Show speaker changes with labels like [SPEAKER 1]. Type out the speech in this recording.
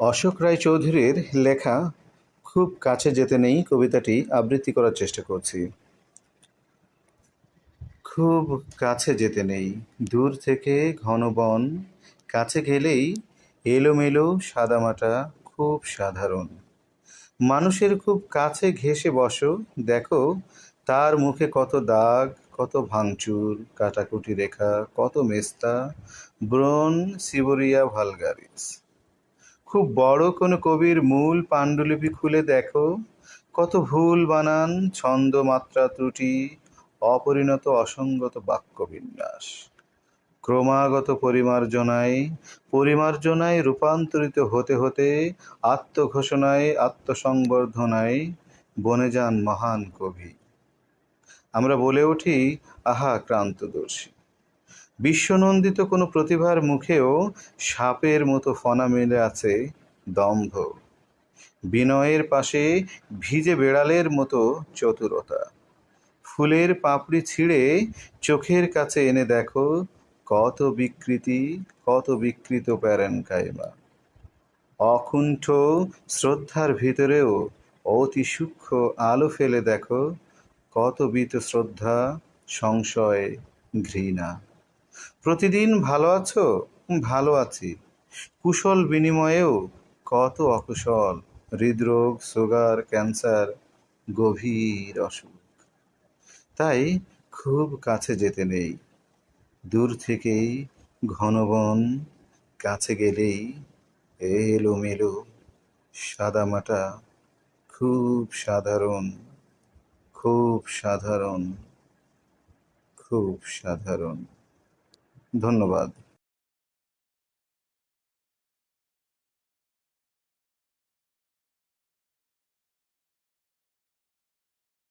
[SPEAKER 1] অশোক রায়চৌধুরীর লেখা খুব কাছে যেতে নেই কবিতাটি আবৃত্তি করার চেষ্টা করছি। খুব কাছে যেতে নেই, দূর থেকে ঘন বন, কাছে গেলেই এলোমেলো সাদামাটা, খুব সাধারণ। মানুষের খুব কাছে ঘেঁষে বসো, দেখো তার মুখে কত দাগ, কত ভাঙচুর, কাটাকুটি রেখা, কত মেস্তা, ব্রণ, সিবরিয়া ভালগারিস। খুব বড় কোনো কবির মূল পাণ্ডুলিপি খুলে দেখো, কত ভুল বানান, ছন্দ, মাত্রা ত্রুটি, অপরিণত অসঙ্গত বাক্যবিন্যাস। ক্রমাগত পরিমার্জনায় রূপান্তরিত হতে হতে আত্মঘোষণায়, আত্মসংবর্ধনায় বনে যান মহান কবি। আমরা বলে উঠি, আহা ক্রান্তদর্শী। বিশ্বনন্দিত কোনো প্রতিভার মুখেও সাপের মতো ফণা মেলে আছে দম্ভ, বিনয়ের পাশে ভিজে বেড়ালের মতো চতুরতা। ফুলের পাপড়ি ছিঁড়ে চোখের কাছে এনে দেখো কত বিকৃতি, কত বিকৃত প্যারেনকাইমা। অকুণ্ঠ শ্রদ্ধার ভিতরেও অতি সূক্ষ্ম আলো ফেলে দেখো কত বীতশ্রদ্ধা, সংশয়, ঘৃণা। প্রতিদিন ভালো আছো? ভালো আছি। কুশল বিনিময়েও কত অকুশল, হৃদরোগ, সুগার, ক্যান্সার, গভীর অসুখ। তাই খুব কাছে যেতে নেই, দূর থেকেই ঘন বন, কাছে গেলেই এলোমেলো সাদামাটা, খুব সাধারণ, খুব সাধারণ, খুব সাধারণ। ধন্যবাদ।